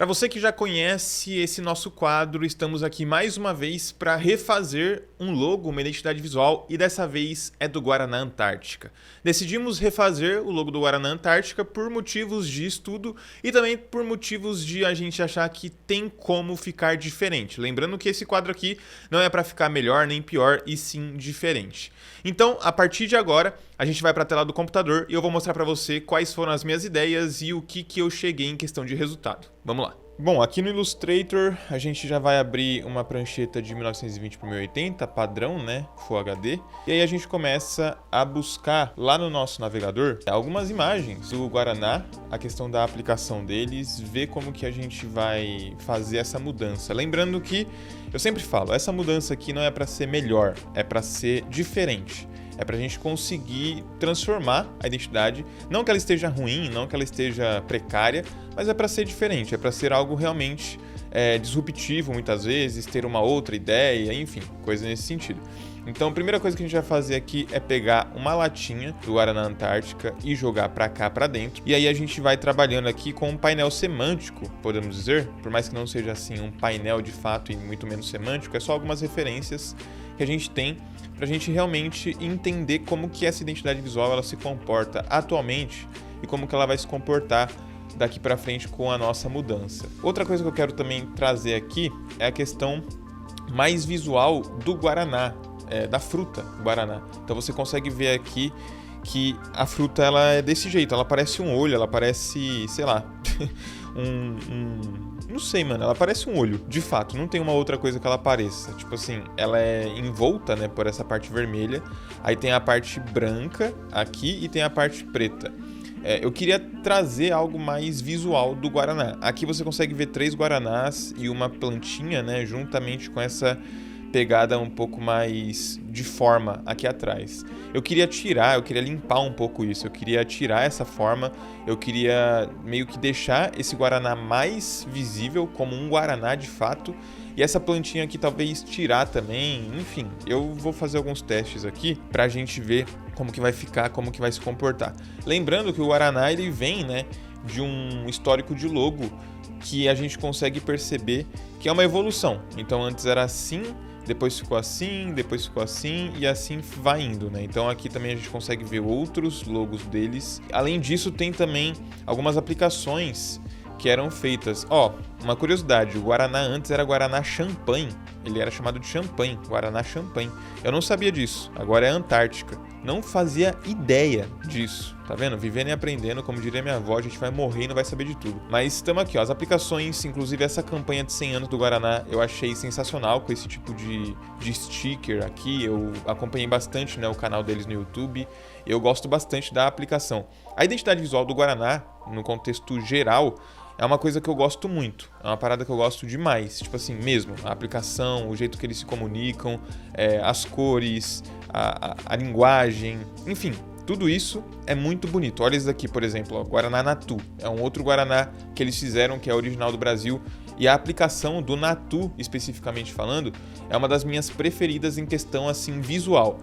Para você que já conhece esse nosso quadro, estamos aqui mais uma vez para refazer um logo, uma identidade visual, e dessa vez é do Guaraná Antártica. Decidimos refazer o logo do Guaraná Antártica por motivos de estudo e também por motivos de a gente achar que tem como ficar diferente. Lembrando que esse quadro aqui não é para ficar melhor nem pior, e sim diferente. Então, a partir de agora, a gente vai para a tela do computador e eu vou mostrar para você quais foram as minhas ideias e o que eu cheguei em questão de resultado. Vamos lá. Bom, aqui no Illustrator a gente já vai abrir uma prancheta de 1920 por 1080, padrão, né, Full HD. E aí a gente começa a buscar lá no nosso navegador algumas imagens do Guaraná, a questão da aplicação deles, ver como que a gente vai fazer essa mudança. Lembrando que eu sempre falo, essa mudança aqui não é para ser melhor, é para ser diferente. É pra gente conseguir transformar a identidade, não que ela esteja ruim, não que ela esteja precária, mas é pra ser diferente, é pra ser algo realmente disruptivo muitas vezes, ter uma outra ideia, enfim, coisa nesse sentido. Então a primeira coisa que a gente vai fazer aqui é pegar uma latinha do Guaraná Antártica e jogar pra cá, pra dentro. E aí a gente vai trabalhando aqui com um painel semântico, podemos dizer, por mais que não seja assim um painel de fato e muito menos semântico, é só algumas referências que a gente tem para a gente realmente entender como que essa identidade visual ela se comporta atualmente e como que ela vai se comportar daqui para frente com a nossa mudança. Outra coisa que eu quero também trazer aqui é a questão mais visual do Guaraná, da fruta Guaraná. Então você consegue ver aqui que a fruta ela é desse jeito, ela parece um olho, ela parece, sei lá, não sei, mano, ela parece um olho, de fato, não tem uma outra coisa que ela pareça. Tipo assim, ela é envolta, né, por essa parte vermelha, aí tem a parte branca aqui e tem a parte preta. Eu queria trazer algo mais visual do Guaraná. Aqui você consegue ver 3 Guaranás e uma plantinha, né, juntamente com essa pegada um pouco mais de forma aqui atrás. Eu queria limpar um pouco isso, eu queria tirar essa forma, eu queria meio que deixar esse Guaraná mais visível como um Guaraná de fato, e essa plantinha aqui talvez tirar também, enfim, eu vou fazer alguns testes aqui pra gente ver como que vai ficar, como que vai se comportar. Lembrando que o Guaraná ele vem, né, de um histórico de logo que a gente consegue perceber que é uma evolução. Então antes era assim, depois ficou assim e assim vai indo, né? Então aqui também a gente consegue ver outros logos deles. Além disso, tem também algumas aplicações que eram feitas. Uma curiosidade, o Guaraná antes era Guaraná Champanhe. Ele era chamado de Champanhe, Guaraná Champanhe. Eu não sabia disso, agora é Antártica. Não fazia ideia disso, tá vendo? Vivendo e aprendendo, como diria minha avó, a gente vai morrer e não vai saber de tudo. Mas estamos aqui, ó, as aplicações, inclusive essa campanha de 100 anos do Guaraná, eu achei sensacional com esse tipo de sticker aqui. Eu acompanhei bastante, né, o canal deles no YouTube, eu gosto bastante da aplicação. A identidade visual do Guaraná, no contexto geral, é uma coisa que eu gosto muito, é uma parada que eu gosto demais, tipo assim, mesmo, a aplicação, o jeito que eles se comunicam, as cores, a linguagem, enfim, tudo isso é muito bonito. Olha esse daqui, por exemplo, ó, Guaraná Natu, é um outro Guaraná que eles fizeram, que é original do Brasil, e a aplicação do Natu, especificamente falando, é uma das minhas preferidas em questão assim visual.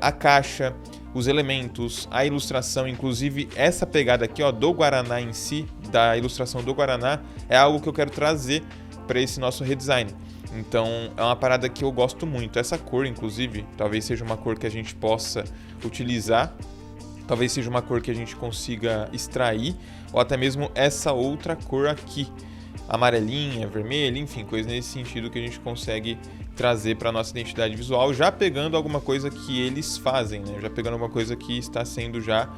A caixa, os elementos, a ilustração, inclusive essa pegada aqui, ó, do Guaraná em si, da ilustração do Guaraná, é algo que eu quero trazer para esse nosso redesign. Então é uma parada que eu gosto muito. Essa cor, inclusive, talvez seja uma cor que a gente possa utilizar, talvez seja uma cor que a gente consiga extrair, ou até mesmo essa outra cor aqui, amarelinha, vermelha, enfim, coisa nesse sentido que a gente consegue trazer para a nossa identidade visual, já pegando alguma coisa que eles fazem, né? Já pegando alguma coisa que está sendo já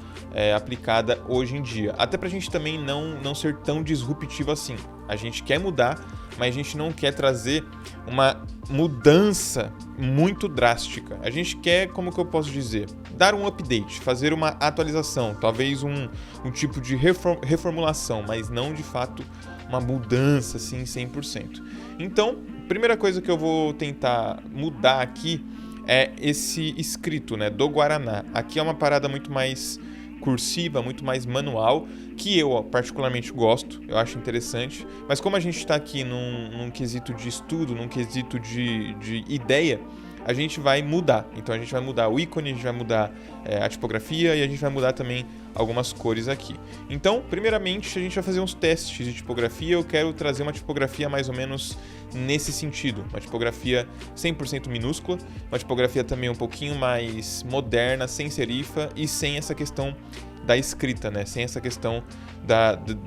aplicada hoje em dia. Até para a gente também não ser tão disruptivo assim. A gente quer mudar, mas a gente não quer trazer uma mudança muito drástica. A gente quer, como que eu posso dizer, dar um update, fazer uma atualização, talvez um tipo de reformulação, mas não de fato uma mudança assim 100%. Então, a primeira coisa que eu vou tentar mudar aqui é esse escrito, né, do Guaraná. Aqui é uma parada muito mais cursiva, muito mais manual, que eu particularmente gosto, eu acho interessante, mas como a gente está aqui num quesito de estudo, num quesito de ideia, a gente vai mudar. Então a gente vai mudar o ícone, a gente vai mudar a tipografia e a gente vai mudar também algumas cores aqui. Então, primeiramente, a gente vai fazer uns testes de tipografia. Eu quero trazer uma tipografia mais ou menos nesse sentido, uma tipografia 100% minúscula, uma tipografia também um pouquinho mais moderna, sem serifa e sem essa questão da escrita, né? Sem essa questão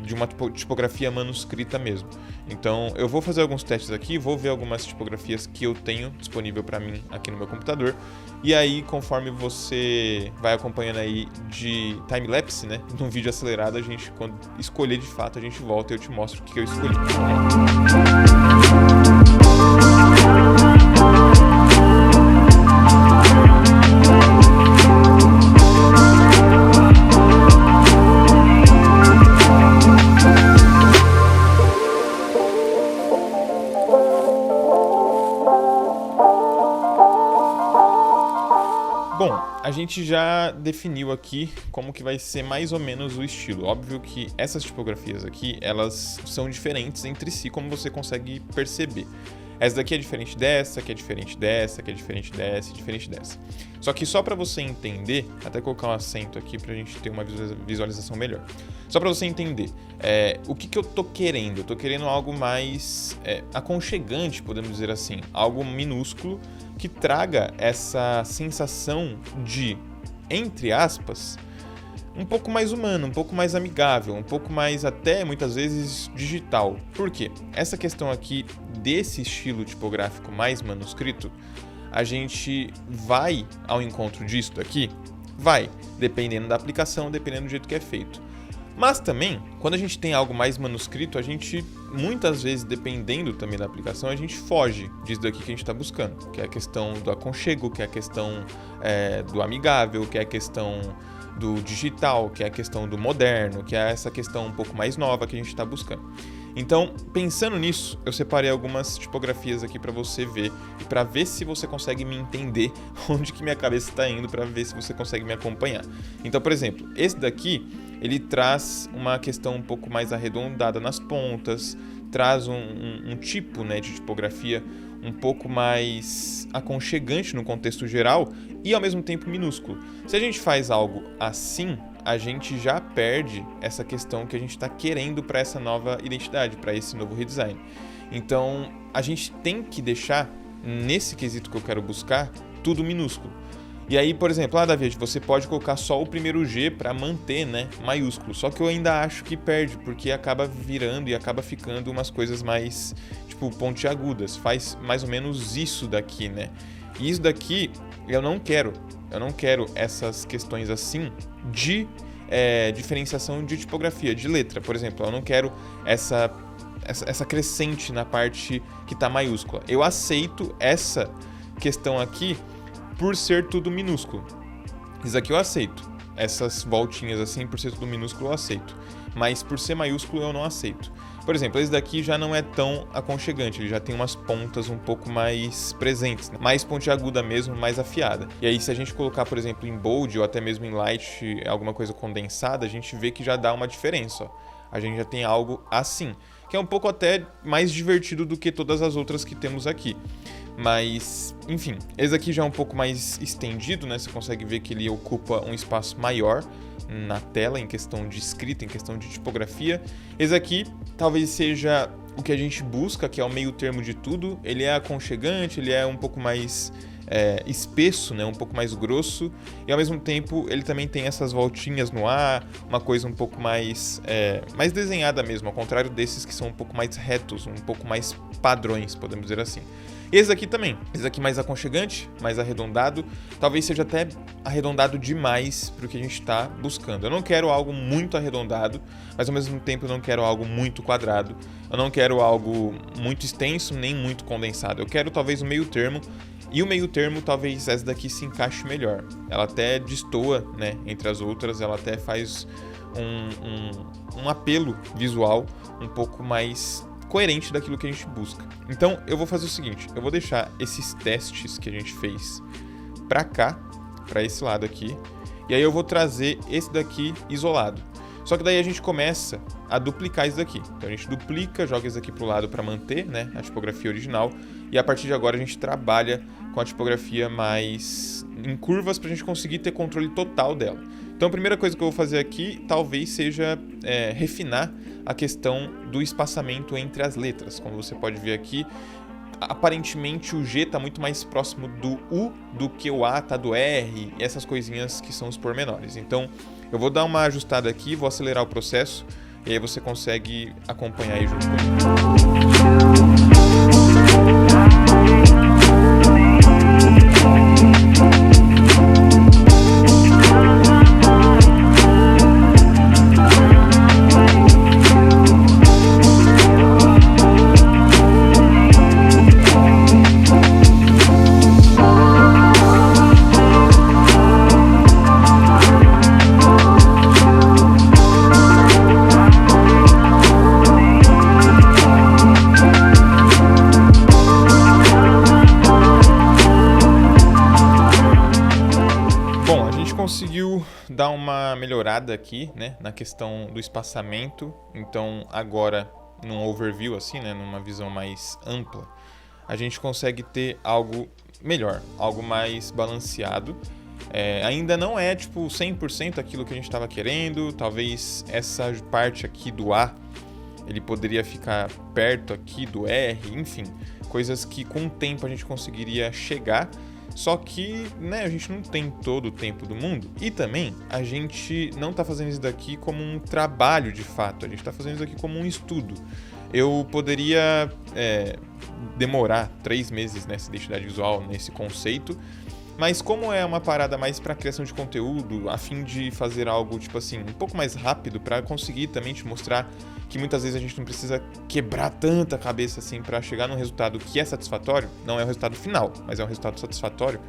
de uma tipografia manuscrita mesmo. Então eu vou fazer alguns testes aqui, vou ver algumas tipografias que eu tenho disponível para mim aqui no meu computador, e aí conforme você vai acompanhando aí de time-lapse, né? Num vídeo acelerado, a gente, quando escolher de fato, a gente volta e eu te mostro o que eu escolhi. Bom, a gente já definiu aqui como que vai ser mais ou menos o estilo. Óbvio que essas tipografias aqui, elas são diferentes entre si, como você consegue perceber. Essa daqui é diferente dessa, que é diferente dessa, que é diferente dessa e diferente dessa. Só que só para você entender, até colocar um acento aqui para a gente ter uma visualização melhor. Só para você entender, o que eu tô querendo? Eu tô querendo algo mais aconchegante, podemos dizer assim. Algo minúsculo que traga essa sensação de, entre aspas, um pouco mais humano, um pouco mais amigável, um pouco mais até, muitas vezes, digital. Por quê? Essa questão aqui desse estilo tipográfico mais manuscrito, a gente vai ao encontro disso daqui? Vai, dependendo da aplicação, dependendo do jeito que é feito. Mas também, quando a gente tem algo mais manuscrito, a gente, muitas vezes, dependendo também da aplicação, a gente foge disso daqui que a gente está buscando, que é a questão do aconchego, que é a questão do amigável, que é a questão do digital, que é a questão do moderno, que é essa questão um pouco mais nova que a gente está buscando. Então, pensando nisso, eu separei algumas tipografias aqui para você ver e para ver se você consegue me entender onde que minha cabeça está indo, para ver se você consegue me acompanhar. Então, por exemplo, esse daqui, ele traz uma questão um pouco mais arredondada nas pontas, traz um tipo, né, de tipografia um pouco mais aconchegante no contexto geral e ao mesmo tempo minúsculo. Se a gente faz algo assim, a gente já perde essa questão que a gente está querendo para essa nova identidade, para esse novo redesign. Então, a gente tem que deixar, nesse quesito que eu quero buscar, tudo minúsculo. E aí, por exemplo, David, você pode colocar só o primeiro G para manter, né, maiúsculo. Só que eu ainda acho que perde, porque acaba virando e acaba ficando umas coisas mais, tipo, pontiagudas. Faz mais ou menos isso daqui, né? E isso daqui eu não quero. Eu não quero essas questões assim de diferenciação de tipografia, de letra. Por exemplo, eu não quero essa crescente na parte que está maiúscula. Eu aceito essa questão aqui por ser tudo minúsculo. Isso aqui eu aceito. Essas voltinhas assim, por ser tudo minúsculo, eu aceito. Mas por ser maiúsculo, eu não aceito. Por exemplo, esse daqui já não é tão aconchegante, ele já tem umas pontas um pouco mais presentes, né? Mais pontiaguda mesmo, mais afiada. E aí, se a gente colocar, por exemplo, em bold ou até mesmo em light, alguma coisa condensada, a gente vê que já dá uma diferença, ó. A gente já tem algo assim, que é um pouco até mais divertido do que todas as outras que temos aqui. Mas, enfim, esse aqui já é um pouco mais estendido, né? Você consegue ver que ele ocupa um espaço maior na tela em questão de escrita, em questão de tipografia. Esse aqui talvez seja o que a gente busca, que é o meio termo de tudo. Ele é aconchegante, ele é um pouco mais espesso, né? Um pouco mais grosso, e ao mesmo tempo ele também tem essas voltinhas no ar, uma coisa um pouco mais desenhada mesmo, ao contrário desses que são um pouco mais retos, um pouco mais padrões, podemos dizer assim. Esse aqui também, esse aqui mais aconchegante, mais arredondado, talvez seja até arredondado demais para o que a gente está buscando. Eu não quero algo muito arredondado, mas ao mesmo tempo eu não quero algo muito quadrado, eu não quero algo muito extenso nem muito condensado. Eu quero talvez um meio termo, e o meio termo talvez essa daqui se encaixe melhor. Ela até destoa, né, entre as outras, ela até faz um apelo visual um pouco mais coerente daquilo que a gente busca. Então eu vou fazer o seguinte, eu vou deixar esses testes que a gente fez pra cá, pra esse lado aqui, e aí eu vou trazer esse daqui isolado. Só que daí a gente começa a duplicar isso daqui. Então a gente duplica, joga isso aqui para o lado para manter, né, a tipografia original. E a partir de agora a gente trabalha com a tipografia mais em curvas para a gente conseguir ter controle total dela. Então a primeira coisa que eu vou fazer aqui talvez seja refinar a questão do espaçamento entre as letras. Como você pode ver aqui, aparentemente o G está muito mais próximo do U do que o A está do R, e essas coisinhas que são os pormenores. Então eu vou dar uma ajustada aqui, vou acelerar o processo e aí você consegue acompanhar aí junto comigo. Conseguiu dar uma melhorada aqui, né, na questão do espaçamento. Então agora, num overview assim, né, numa visão mais ampla, a gente consegue ter algo melhor, algo mais balanceado. Ainda não é tipo 100% aquilo que a gente estava querendo. Talvez essa parte aqui do A ele poderia ficar perto aqui do R, enfim, coisas que com o tempo a gente conseguiria chegar. Só que, né, a gente não tem todo o tempo do mundo e também a gente não está fazendo isso daqui como um trabalho de fato, a gente está fazendo isso aqui como um estudo. Eu poderia demorar 3 meses nessa identidade visual, nesse conceito, mas como é uma parada mais para criação de conteúdo, a fim de fazer algo tipo assim, um pouco mais rápido para conseguir também te mostrar que muitas vezes a gente não precisa quebrar tanta cabeça assim para chegar num resultado que é satisfatório, não é o resultado final, mas é um resultado satisfatório.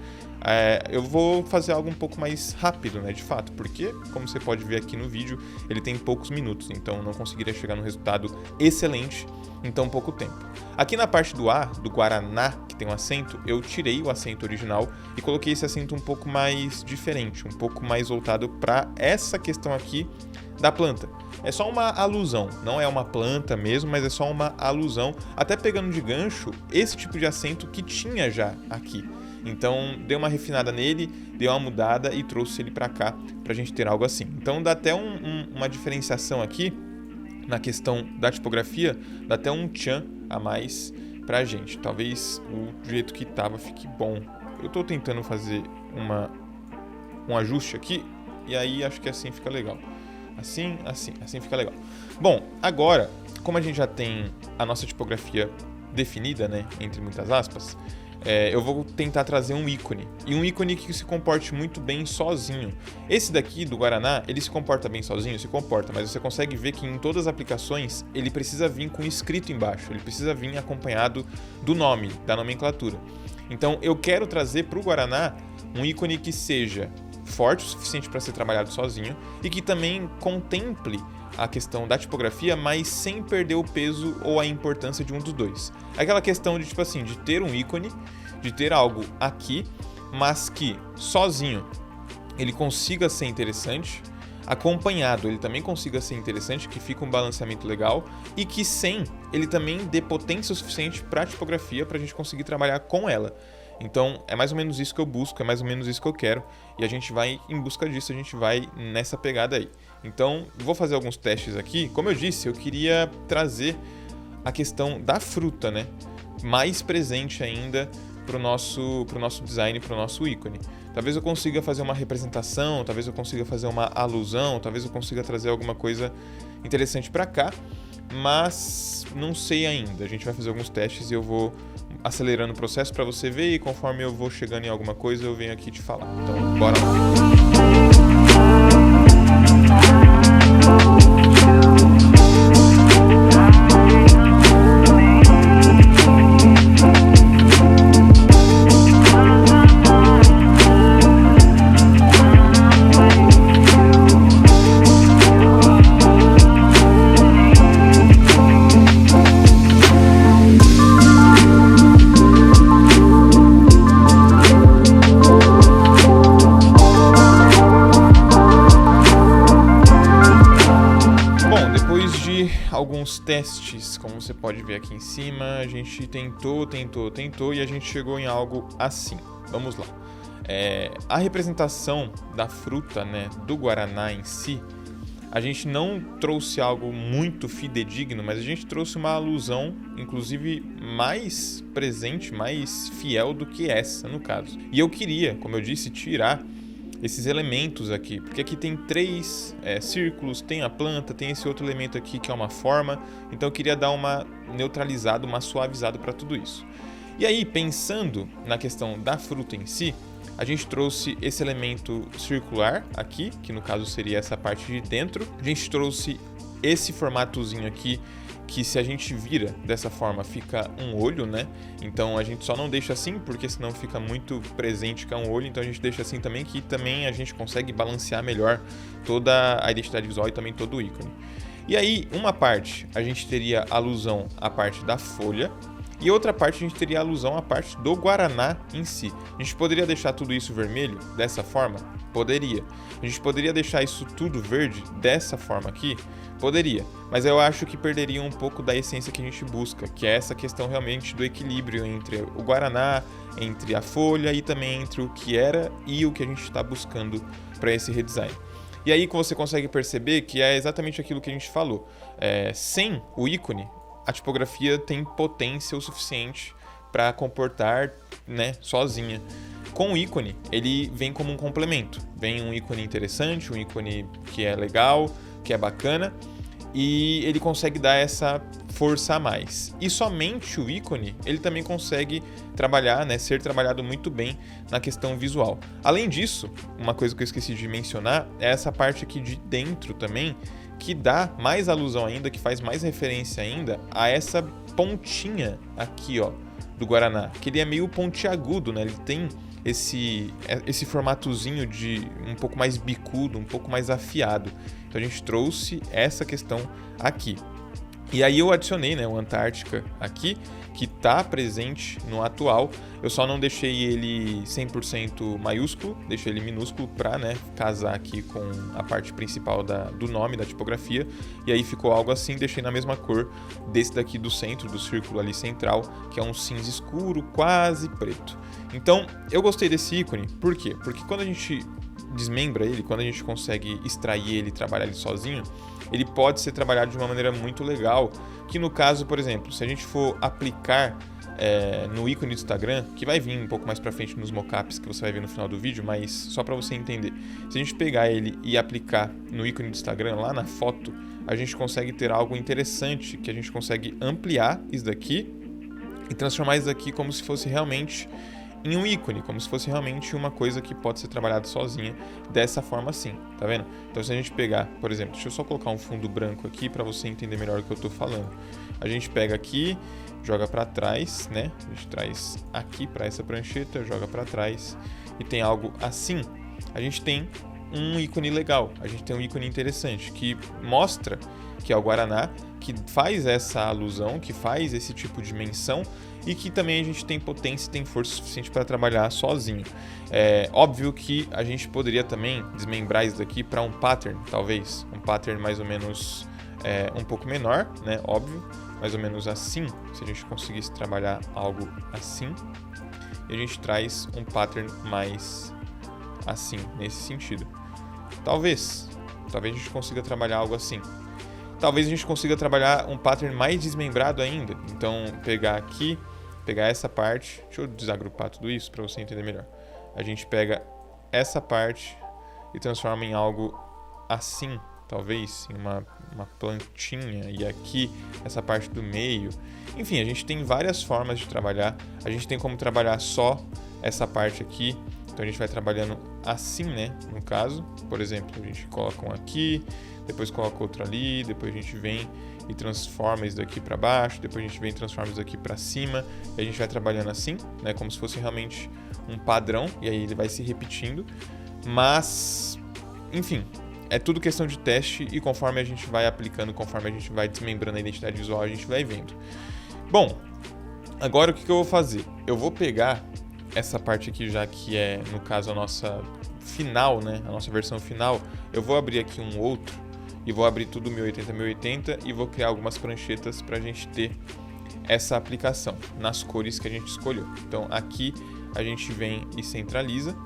Eu vou fazer algo um pouco mais rápido, né, de fato, porque, como você pode ver aqui no vídeo, ele tem poucos minutos, então eu não conseguiria chegar num resultado excelente em tão pouco tempo. Aqui na parte do A, do Guaraná, que tem um acento, eu tirei o acento original e coloquei esse acento um pouco mais diferente, um pouco mais voltado para essa questão aqui da planta. É só uma alusão, não é uma planta mesmo, mas é só uma alusão, até pegando de gancho esse tipo de acento que tinha já aqui. Então dei uma refinada nele, dei uma mudada e trouxe ele para cá pra gente ter algo assim. Então dá até uma diferenciação aqui na questão da tipografia, dá até um tchan a mais pra gente. Talvez o jeito que tava fique bom. Eu tô tentando fazer um ajuste aqui e aí acho que assim fica legal. Assim fica legal. Bom, agora, como a gente já tem a nossa tipografia definida, né, entre muitas aspas, eu vou tentar trazer um ícone. E um ícone que se comporte muito bem sozinho. Esse daqui, do Guaraná, ele se comporta bem sozinho? Se comporta, mas você consegue ver que em todas as aplicações ele precisa vir com escrito embaixo. Ele precisa vir acompanhado do nome, da nomenclatura. Então eu quero trazer para o Guaraná um ícone que seja forte o suficiente para ser trabalhado sozinho e que também contemple a questão da tipografia, mas sem perder o peso ou a importância de um dos dois. Aquela questão de, tipo assim, de ter um ícone, de ter algo aqui, mas que sozinho ele consiga ser interessante, acompanhado ele também consiga ser interessante, que fica um balanceamento legal e que sem ele também dê potência o suficiente para a tipografia para a gente conseguir trabalhar com ela. Então é mais ou menos isso que eu busco, é mais ou menos isso que eu quero e a gente vai em busca disso, a gente vai nessa pegada aí. Então vou fazer alguns testes aqui. Como eu disse, eu queria trazer a questão da fruta, né, mais presente ainda para o nosso design, para o nosso ícone. Talvez eu consiga fazer uma representação, talvez eu consiga fazer uma alusão, talvez eu consiga trazer alguma coisa interessante para cá, mas não sei ainda. A gente vai fazer alguns testes e eu vou acelerando o processo para você ver e conforme eu vou chegando em alguma coisa eu venho aqui te falar. Então, bora lá. testes, como você pode ver aqui em cima, a gente tentou e a gente chegou em algo assim. Vamos lá. A representação da fruta, né, do guaraná em si, a gente não trouxe algo muito fidedigno, mas a gente trouxe uma alusão, inclusive, mais presente, mais fiel do que essa, no caso. E eu queria, como eu disse, tirar esses elementos aqui, porque aqui tem 3 círculos, tem a planta, tem esse outro elemento aqui que é uma forma, então eu queria dar uma neutralizada, uma suavizada para tudo isso. E aí, pensando na questão da fruta em si, a gente trouxe esse elemento circular aqui, que no caso seria essa parte de dentro. A gente trouxe esse formatozinho aqui, que se a gente vira dessa forma fica um olho, né? Então a gente só não deixa assim, porque senão fica muito presente que é um olho. Então a gente deixa assim também, que também a gente consegue balancear melhor toda a identidade visual e também todo o ícone. E aí, uma parte a gente teria alusão à parte da folha, e outra parte a gente teria alusão à parte do guaraná em si. A gente poderia deixar tudo isso vermelho dessa forma? Poderia. A gente poderia deixar isso tudo verde dessa forma aqui? Poderia. Mas eu acho que perderia um pouco da essência que a gente busca, que é essa questão realmente do equilíbrio entre o guaraná, entre a folha e também entre o que era e o que a gente está buscando para esse redesign. E aí você consegue perceber que é exatamente aquilo que a gente falou. Sem o ícone, a tipografia tem potência o suficiente para comportar, né, sozinha. Com o ícone, ele vem como um complemento. Vem um ícone interessante, um ícone que é legal, que é bacana, e ele consegue dar essa força a mais. E somente o ícone, ele também consegue trabalhar, né, ser trabalhado muito bem na questão visual. Além disso, uma coisa que eu esqueci de mencionar é essa parte aqui de dentro também, que dá mais alusão ainda, que faz mais referência ainda a essa pontinha aqui, ó, do guaraná, que ele é meio pontiagudo, né? Ele tem esse formatozinho de um pouco mais bicudo, um pouco mais afiado. Então a gente trouxe essa questão aqui. E aí eu adicionei, né, o Antártica aqui, que está presente no atual. Eu só não deixei ele 100% maiúsculo, deixei ele minúsculo para, né, casar aqui com a parte principal do nome da tipografia. E aí ficou algo assim, deixei na mesma cor desse daqui do centro, do círculo ali central, que é um cinza escuro, quase preto. Então eu gostei desse ícone, por quê? Porque quando a gente desmembra ele, quando a gente consegue extrair ele e trabalhar ele sozinho, ele pode ser trabalhado de uma maneira muito legal, que no caso, por exemplo, se a gente for aplicar no ícone do Instagram, que vai vir um pouco mais pra frente nos mockups que você vai ver no final do vídeo, mas só para você entender, se a gente pegar ele e aplicar no ícone do Instagram, lá na foto, a gente consegue ter algo interessante, que a gente consegue ampliar isso daqui e transformar isso daqui como se fosse realmente em um ícone, como se fosse realmente uma coisa que pode ser trabalhada sozinha dessa forma assim, tá vendo? Então se a gente pegar, por exemplo, deixa eu só colocar um fundo branco aqui para você entender melhor o que eu tô falando. A gente pega aqui, joga para trás, né? A gente traz aqui para essa prancheta, joga para trás e tem algo assim. A gente tem um ícone legal, a gente tem um ícone interessante que mostra que é o guaraná, que faz essa alusão, que faz esse tipo de menção e que também a gente tem potência e tem força suficiente para trabalhar sozinho. É óbvio que a gente poderia também desmembrar isso daqui para um pattern, talvez, um pattern mais ou menos um pouco menor, né? Óbvio, mais ou menos assim, se a gente conseguisse trabalhar algo assim, e a gente traz um pattern mais assim, nesse sentido. Talvez a gente consiga trabalhar algo assim. Talvez a gente consiga trabalhar um pattern mais desmembrado ainda. Então, pegar aqui, pegar essa parte. Deixa eu desagrupar tudo isso para você entender melhor. A gente pega essa parte e transforma em algo assim, talvez, em uma plantinha. E aqui, essa parte do meio. Enfim, a gente tem várias formas de trabalhar. A gente tem como trabalhar só essa parte aqui. Então, a gente vai trabalhando assim, né? No caso, por exemplo, a gente coloca um aqui, depois coloca outro ali, depois a gente vem e transforma isso daqui para baixo, depois a gente vem e transforma isso daqui para cima, e a gente vai trabalhando assim, né, como se fosse realmente um padrão, e aí ele vai se repetindo, mas, enfim, é tudo questão de teste, e conforme a gente vai aplicando, conforme a gente vai desmembrando a identidade visual, a gente vai vendo. Bom, agora o que eu vou fazer? Eu vou pegar essa parte aqui, já que é, no caso, a nossa final, né, a nossa versão final, eu vou abrir aqui um outro, e vou abrir tudo 1080 e vou criar algumas pranchetas para a gente ter essa aplicação nas cores que a gente escolheu. Então aqui a gente vem e centraliza,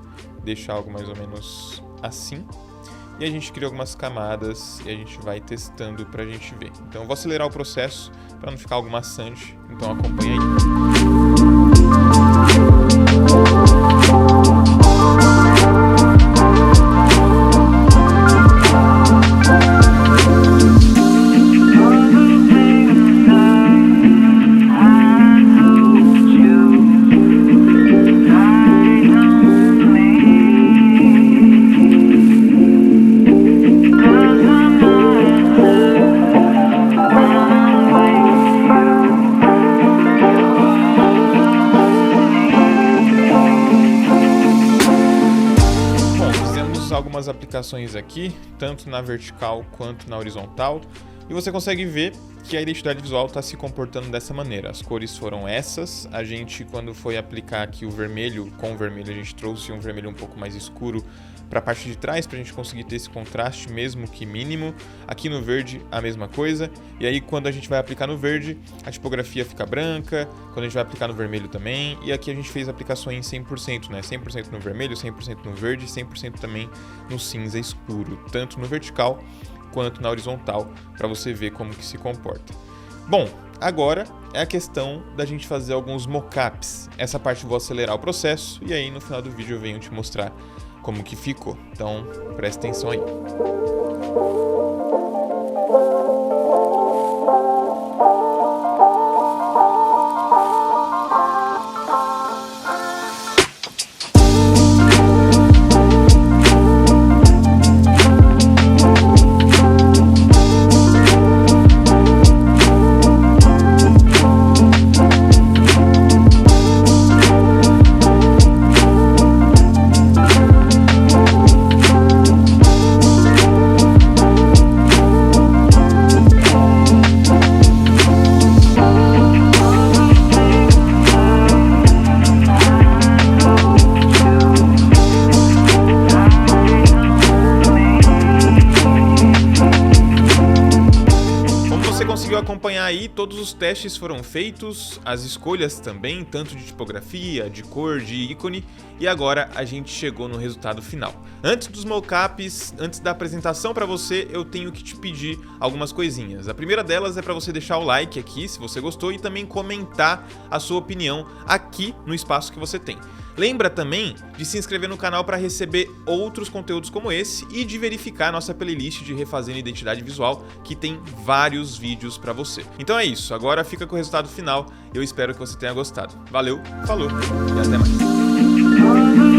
deixa algo mais ou menos assim, e a gente cria algumas camadas e a gente vai testando para a gente ver. Então eu vou acelerar o processo para não ficar algo maçante, então acompanha aí. Algumas aplicações aqui, tanto na vertical quanto na horizontal, e você consegue ver que a identidade visual está se comportando dessa maneira. As cores foram essas, a gente quando foi aplicar aqui o vermelho, com o vermelho a gente trouxe um vermelho um pouco mais escuro para a parte de trás, para a gente conseguir ter esse contraste mesmo que mínimo. Aqui no verde a mesma coisa, e aí quando a gente vai aplicar no verde, a tipografia fica branca, quando a gente vai aplicar no vermelho também, e aqui a gente fez aplicações 100%, né? 100% no vermelho, 100% no verde, 100% também no cinza escuro, tanto no vertical quanto na horizontal, para você ver como que se comporta. Bom, agora é a questão da gente fazer alguns mockups. Essa parte eu vou acelerar o processo, e aí no final do vídeo eu venho te mostrar como que ficou. Então, presta atenção aí. Acompanhar aí, todos os testes foram feitos, as escolhas também, tanto de tipografia, de cor, de ícone, e agora a gente chegou no resultado final. Antes dos mockups, antes da apresentação para você, eu tenho que te pedir algumas coisinhas. A primeira delas é para você deixar o like aqui, se você gostou, e também comentar a sua opinião aqui no espaço que você tem. Lembra também de se inscrever no canal para receber outros conteúdos como esse e de verificar a nossa playlist de Refazendo Identidade Visual, que tem vários vídeos para você. Então é isso, agora fica com o resultado final, eu espero que você tenha gostado. Valeu, falou e até mais!